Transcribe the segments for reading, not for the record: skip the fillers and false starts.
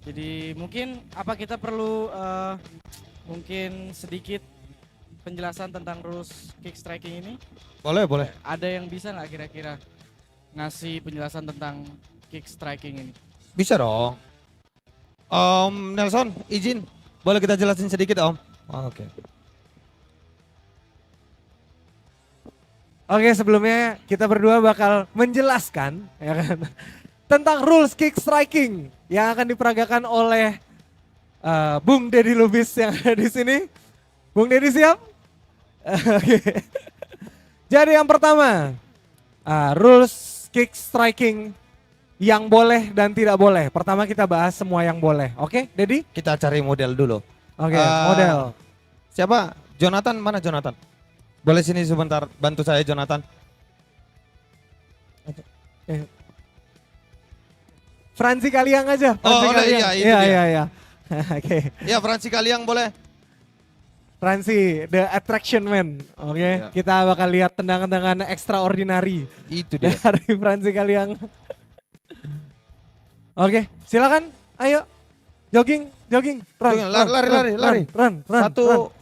Jadi mungkin apa kita perlu mungkin sedikit penjelasan tentang rules kick striking ini? Boleh, boleh. Ada yang bisa nggak kira-kira ngasih penjelasan tentang kick striking ini? Bisa dong. Om Nelson, izin. Boleh kita jelasin sedikit, Om? Oke. Oke, sebelumnya kita berdua bakal menjelaskan ya kan tentang rules kick striking yang akan diperagakan oleh Bung Deddy Lubis yang ada di sini. Bung Deddy siap? Oke. Jadi yang pertama, rules kick striking yang boleh dan tidak boleh. Pertama kita bahas semua yang boleh. Oke, Deddy? Kita cari model dulu. Oke, model. Siapa? Jonathan, mana Jonathan? Boleh sini sebentar, bantu saya Jonathan. Franzi Kaliang aja. Oh, Kaliang. iya, itu Iya, dia. iya, iya. Oke. Ya, Fransi Kaliang boleh. Fransi, the attraction man. Oke, Iya. kita bakal lihat tendangan-tendangan extraordinary Itu dia. dari Fransi Kaliang. Oke, silakan. Ayo. Jogging, jogging. Run, Jogging, lari. Run. Satu,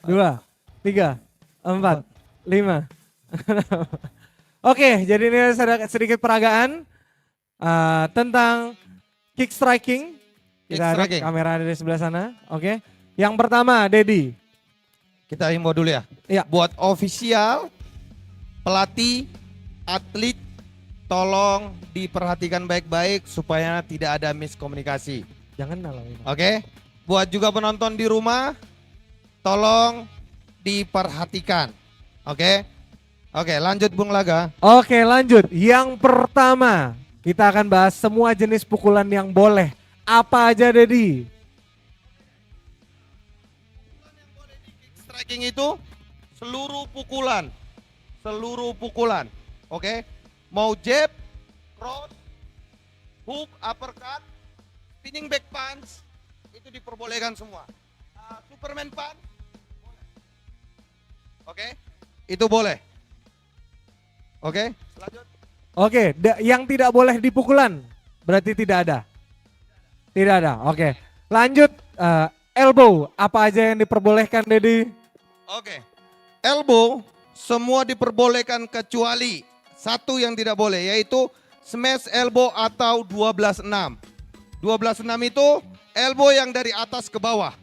2, 3, 4, 5. Oke, jadi ini sedikit peragaan tentang kick striking. Kick Kita ada striking. kamera ada di sebelah sana. Oke. Yang pertama, Dedi. Kita himbau dulu ya. Iya. Buat ofisial, pelatih, atlet, tolong diperhatikan baik-baik supaya tidak ada miskomunikasi. Jangan nalangin. Oke? Buat juga penonton di rumah, tolong diperhatikan. Oke? Oke, lanjut Bung Laga. Oke, lanjut. Yang pertama, kita akan bahas semua jenis pukulan yang boleh. Apa aja, Dedi? Striking itu seluruh pukulan. Seluruh pukulan. Oke? Mau jab, cross, hook, uppercut, spinning back punch, itu diperbolehkan semua. Superman punch, boleh. Oke? Itu boleh. Oke? Lanjut. Oke, yang tidak boleh di pukulan berarti tidak ada. Tidak ada. Oke. Lanjut elbow, apa aja yang diperbolehkan, Dedi? Oke. Elbow semua diperbolehkan kecuali satu yang tidak boleh, yaitu smash elbow atau 12-6. 12-6 itu elbow yang dari atas ke bawah.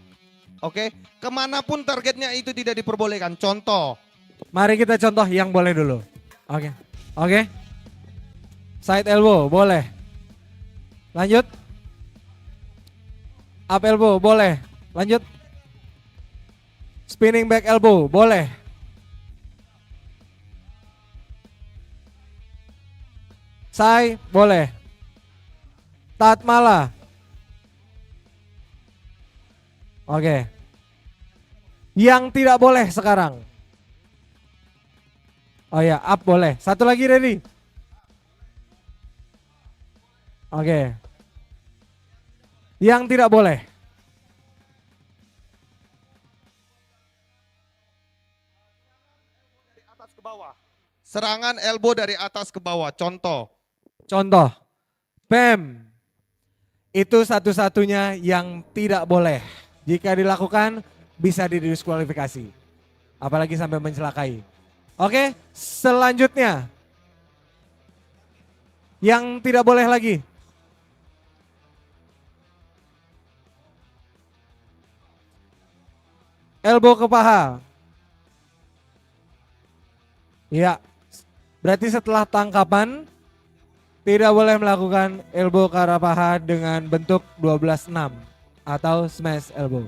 Oke. Kemanapun targetnya itu tidak diperbolehkan. Contoh. Mari kita contoh yang boleh dulu. Oke. Oke. Side elbow boleh. Lanjut. Up elbow boleh. Lanjut. Spinning back elbow boleh. Sai boleh. Tatmala. Oke. Yang tidak boleh sekarang. Oh ya, up boleh. Satu lagi, ready? Oke. Yang tidak boleh. Atas ke bawah. Serangan elbow dari atas ke bawah. Contoh. Contoh. Bam. Itu satu-satunya yang tidak boleh. Jika dilakukan bisa didiskualifikasi. Apalagi sampai mencelakai. Oke, selanjutnya. Yang tidak boleh lagi. Elbow ke paha. Ya, berarti setelah tangkapan tidak boleh melakukan elbow ke arah paha dengan bentuk 12-6 atau smash elbow.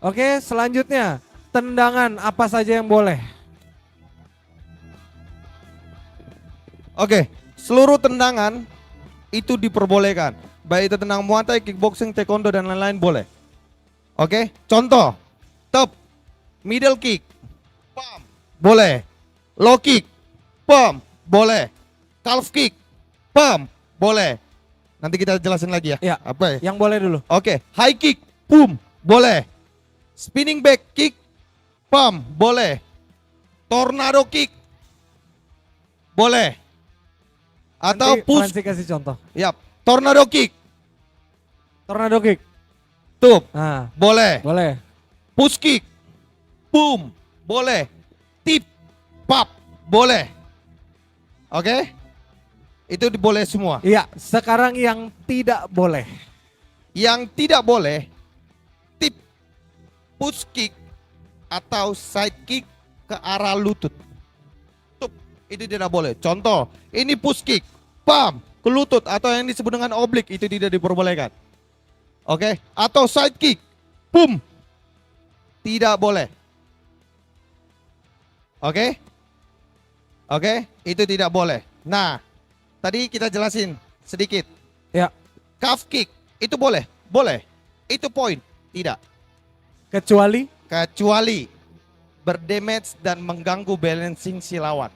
Oke, selanjutnya tendangan apa saja yang boleh? Oke, seluruh tendangan itu diperbolehkan. Baik itu tendang Muay Thai, kickboxing, taekwondo dan lain-lain boleh. Oke, contoh. Top, middle kick, pump, boleh. Low kick, pump, boleh. Calf kick, pump, boleh. Nanti kita jelasin lagi ya. Ya, Apa ya? yang boleh dulu. Oke, high kick, boom, boleh. Spinning back kick, pump, boleh. Tornado kick, boleh. Atau Nanti push, Fransi kasih contoh. yap, tornado kick, Tornado kick. tup, Nah, boleh. boleh. Push kick, boom, boleh. Tip, pap, boleh. Oke? Itu boleh semua. Iya, sekarang yang tidak boleh. Yang tidak boleh, tip, push kick, atau side kick ke arah lutut. Tup, itu tidak boleh. Contoh, ini push kick, pam, ke lutut atau yang disebut dengan oblik, itu tidak diperbolehkan. Oke? Atau side kick, boom, tidak boleh. Oke? Oke? Itu tidak boleh. Nah, tadi kita jelasin sedikit. Ya, Calf kick, itu boleh? Boleh. Itu poin? Tidak. kecuali Kecuali berdamage dan mengganggu balancing si lawan.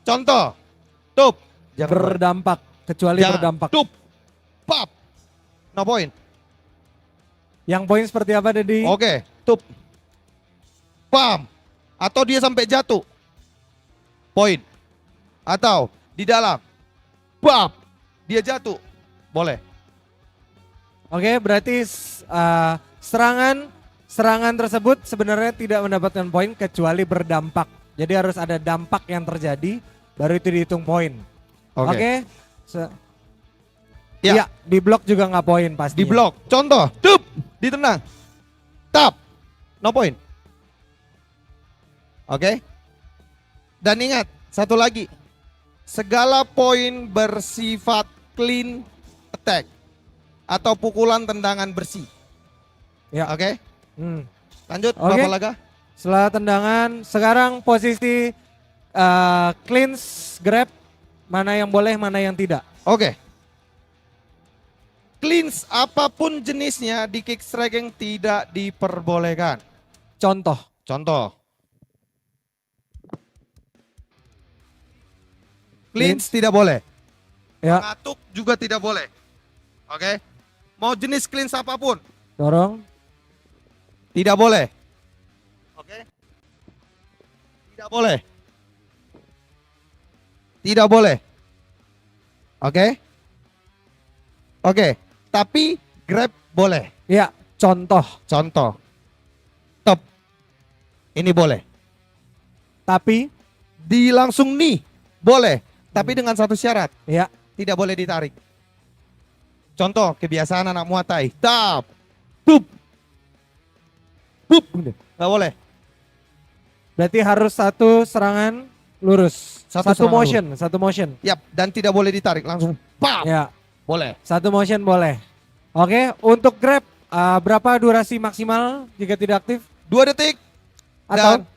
Contoh, tup, jangan boleh. berdampak. Kecuali Jangan. berdampak. Tup, pap, no poin. Yang poin seperti apa, Dedi? Oke, tup, pam, atau dia sampai jatuh, poin. Atau di dalam, pap, dia jatuh, boleh. Oke, berarti serangan tersebut sebenarnya tidak mendapatkan poin kecuali berdampak. Jadi harus ada dampak yang terjadi baru itu dihitung poin. Oke. Ya. Iya, di blok juga nggak poin pasti. Di blok, contoh, tup, ditendang, tap, no point. Oke. Dan ingat, satu lagi, segala poin bersifat clean attack atau pukulan tendangan bersih. Ya. Oke, Hmm. lanjut Oke. Bapak Laga. Setelah tendangan, sekarang posisi cleanse grab, mana yang boleh, mana yang tidak. Oke. Cleans apapun jenisnya di kick striking tidak diperbolehkan. Contoh, Contoh. Cleans tidak boleh. ya, Ngatuk juga tidak boleh. Oke. Mau jenis cleans apapun dorong, tidak boleh. Oke. Tidak boleh. Tidak boleh. Oke. Oke. Tapi grab boleh. ya, contoh. Contoh. Top. Ini boleh. Tapi, Di langsung nih boleh. Tapi dengan satu syarat. ya, Tidak boleh ditarik. Contoh kebiasaan anak Muay Thai. Tap. Pup. Pup. Nggak boleh. berarti harus satu serangan lurus, Satu satu serangan satu motion. Yap. Dan tidak boleh ditarik. Langsung. Pam. Ya, Boleh. satu motion boleh. Oke, untuk grab berapa durasi maksimal jika tidak aktif? 2 detik. Atau Dan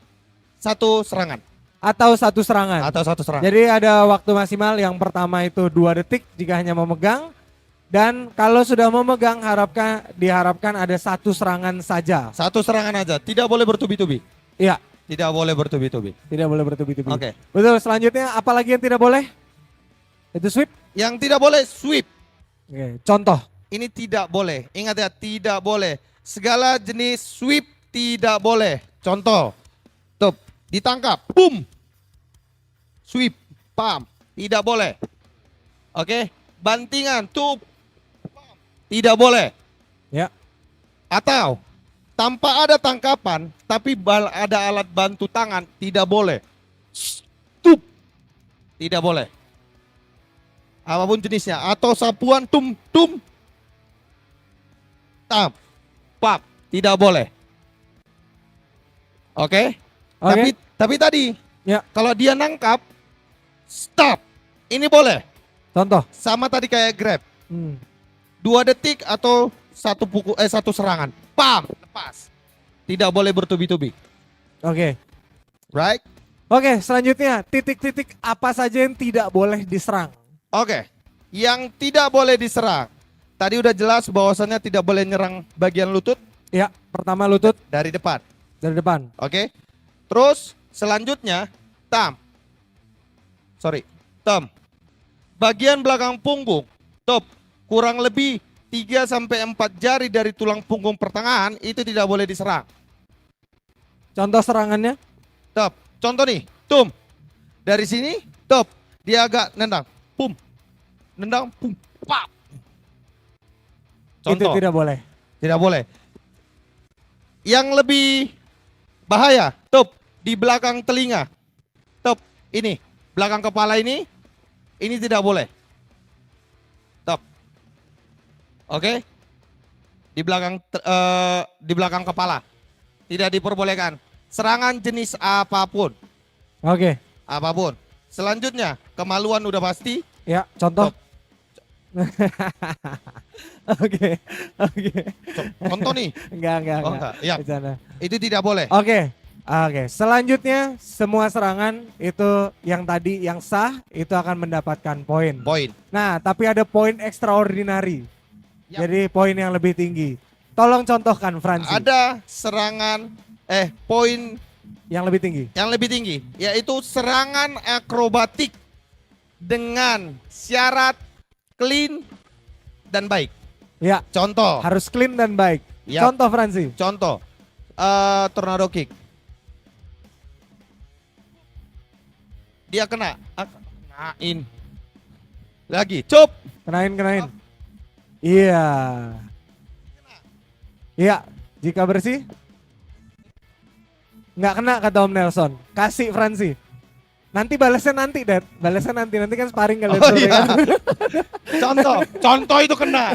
satu serangan. satu serangan. Atau satu serangan. Jadi ada waktu maksimal, yang pertama itu 2 detik jika hanya memegang. Dan kalau sudah memegang diharapkan ada satu serangan saja. Satu serangan aja. Tidak boleh bertubi-tubi. Iya, Tidak boleh bertubi-tubi. tidak boleh bertubi-tubi. Oke. Betul, selanjutnya apalagi yang tidak boleh? Itu sweep. Yang tidak boleh sweep. Oke, contoh. Ini tidak boleh. Ingat ya, tidak boleh. Segala jenis sweep tidak boleh. Contoh. Tup. Ditangkap. Boom. Sweep. Pam. Tidak boleh. Oke. Bantingan. Tup. Pam. Tidak boleh. Ya. Atau tanpa ada tangkapan, tapi ada alat bantu tangan, tidak boleh. Tup. Tidak boleh. Apapun jenisnya. Atau sapuan tum. Tap. Pap. Tidak boleh. Oke. Oke. Tapi tadi, Ya. kalau dia nangkap, stop. Ini boleh. Contoh. Sama tadi kayak grab. Hmm. 2 detik atau satu serangan. Pam, lepas. Tidak boleh bertubi-tubi. Oke. Right? Oke, selanjutnya titik-titik apa saja yang tidak boleh diserang. Oke. Yang tidak boleh diserang. Tadi udah jelas bahwasannya tidak boleh nyerang bagian lutut Ya, pertama lutut dari depan. dari depan. Oke. Terus selanjutnya tam. Bagian belakang punggung. Top. Kurang lebih 3 sampai 4 jari dari tulang punggung pertengahan itu tidak boleh diserang. Contoh serangannya. Top. Contoh nih, tum. Dari sini, top. Dia agak nendang. Pum. Nendang, pum. Pap. Contoh. Itu tidak boleh. Tidak boleh. Yang lebih bahaya, top di belakang telinga. Top ini, belakang kepala ini tidak boleh. Top. Oke? Di belakang kepala. Tidak diperbolehkan. Serangan jenis apapun. Oke. Apapun. Selanjutnya, kemaluan udah pasti. Ya, contoh. Top. Oke. Contoh nih. Enggak. Oh, enggak. Iya. Bercanda. Itu tidak boleh. Oke. Selanjutnya semua serangan itu yang tadi yang sah itu akan mendapatkan poin. Poin. Nah, tapi ada poin extraordinary. Yap. Jadi poin yang lebih tinggi. Tolong contohkan Fransi. Ada serangan poin Yang lebih tinggi. yang lebih tinggi, yaitu serangan akrobatik dengan syarat clean dan baik. Ya, Contoh, harus clean dan baik. Yap. Contoh Fransi. contoh, tornado kick. Dia kena, kenain. Lagi, cup. Kenain. Iya. Iya, jika bersih. Nggak kena kata Om Nelson. Kasih Fransi. Nanti balasnya nanti, Dad. Balasnya nanti kan sparring kalian Oh sore iya. kan. Contoh itu kena.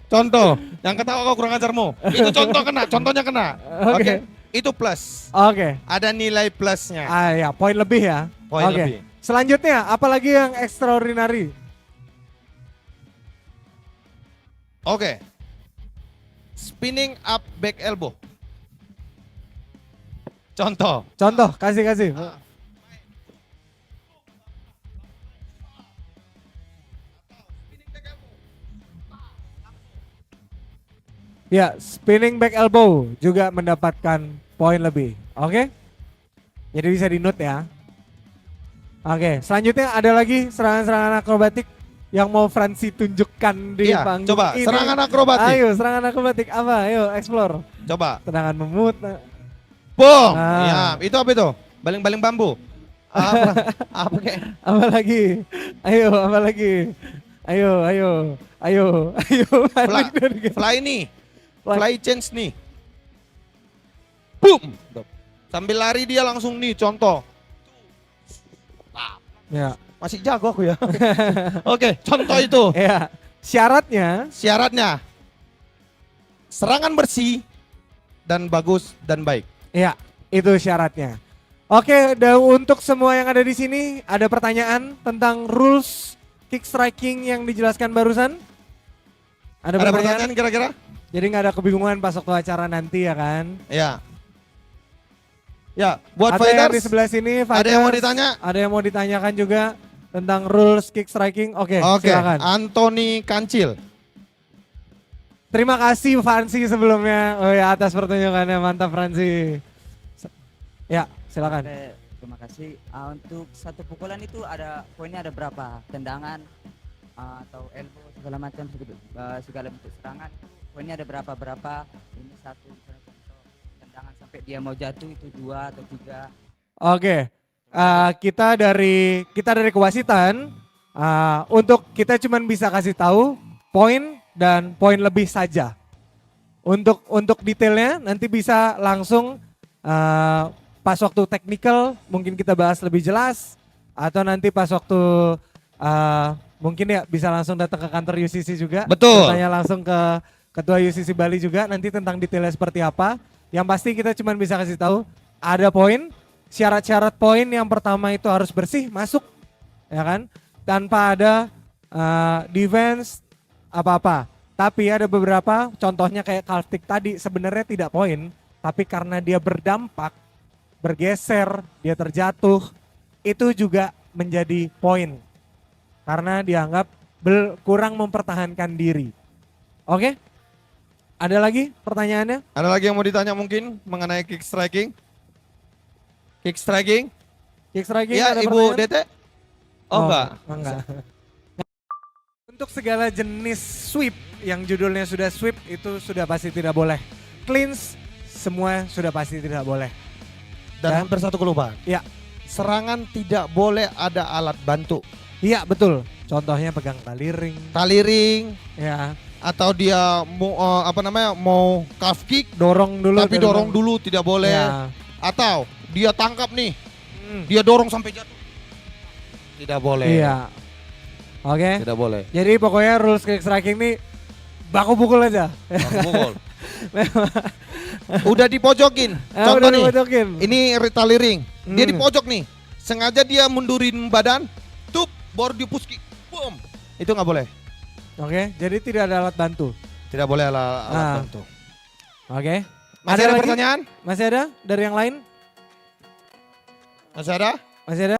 Contoh, yang ketawa kau kurang ajarmu. Itu contoh kena, contohnya kena. Oke. Itu plus. Oke. Ada nilai plusnya. Ya, poin lebih ya. Poin Oke. lebih. Selanjutnya, apalagi yang extraordinary? Oke. Spinning up back elbow. Contoh. Contoh, kasih. Ya, spinning back elbow juga mendapatkan poin lebih. Oke? Jadi bisa di note ya. Oke, selanjutnya ada lagi serangan-serangan akrobatik yang mau Fransi tunjukkan di Iya, panggung coba ini. serangan akrobatik. Ayo, serangan akrobatik apa? Ayo, explore. Coba. Tendangan memut. Boom. Ah. Ya, itu apa itu? Baling-baling bambu. Apa kayak? Apa lagi? Apa lagi? Ayo. balik dari game. Fly nih. Fly. Fly change nih. Boom. Sambil lari dia langsung nih, contoh. Ya. Masih jago aku ya. Oke, contoh itu. Ya. Syaratnya Syaratnya serangan bersih dan bagus dan baik. ya, itu syaratnya. Oke, dan untuk semua yang ada di sini ada pertanyaan tentang rules kick striking yang dijelaskan barusan? Ada Ada pertanyaan? pertanyaan kira-kira? Jadi nggak ada kebingungan pas waktu acara nanti ya kan? Ya. Ya, buat Ada yang di fighters. sebelah sini, Ada yang mau fighters, ditanya? Ada yang mau ditanyakan juga tentang rules kick striking. Oke, Oke, silakan. Anthony Kancil. Terima kasih Fransi sebelumnya. Oh ya, atas pertunjukannya, mantap Fransi. Ya, silakan. Oke, terima kasih. Untuk satu pukulan itu ada poinnya ada berapa? Tendangan atau elbow segala macam segala bentuk serangan itu poinnya ada berapa? Ini satu misalnya contoh tendangan sampai dia mau jatuh itu 2 atau 3. Oke. Kita dari kewasitan untuk kita cuman bisa kasih tahu poin dan poin lebih saja. Untuk detailnya nanti bisa langsung pas waktu technical mungkin kita bahas lebih jelas atau nanti pas waktu mungkin ya bisa langsung datang ke kantor UCC juga. Betul. Tanya langsung ke ketua UCC Bali juga nanti tentang detailnya seperti apa. Yang pasti kita cuma bisa kasih tahu ada poin, syarat-syarat poin yang pertama itu harus bersih masuk, ya kan? Tanpa ada defense apa-apa. Tapi ada beberapa contohnya kayak calf kick tadi sebenarnya tidak poin, tapi karena dia berdampak, bergeser, dia terjatuh, itu juga menjadi poin. Karena dianggap kurang mempertahankan diri. Oke? Ada lagi pertanyaannya? Ada lagi yang mau ditanya mungkin mengenai kick striking? Kick striking? Kick striking Ya, ada Ibu pertanyaan? Dete? Oh, enggak. Enggak. Untuk segala jenis sweep yang judulnya sudah sweep itu sudah pasti tidak boleh. Cleans semua sudah pasti tidak boleh. Dan hampir satu kelupaan. Ya. Serangan tidak boleh ada alat bantu. Iya betul. Contohnya pegang tali ring. Tali ring, Ya. atau dia mau mau calf kick Dorong dulu. tapi dorong dulu tidak boleh. Ya. Atau dia tangkap nih, Hmm. dia dorong sampai jatuh. Tidak boleh. Iya. Oke. Tidak boleh. Jadi pokoknya rules kick striking nih baku pukul aja. Baku pukul. Udah dipojokin. Contoh Udah nih. dipojokin. Ini retali ring. Dia di Hmm. pojok nih. Sengaja dia mundurin badan, tup, baru di push kick. Boom. Itu nggak boleh. Oke, jadi tidak ada alat bantu. Tidak boleh alat Ah. bantu. Oke. Masih ada lagi? pertanyaan? Masih ada dari yang lain? Masih ada? Masih ada?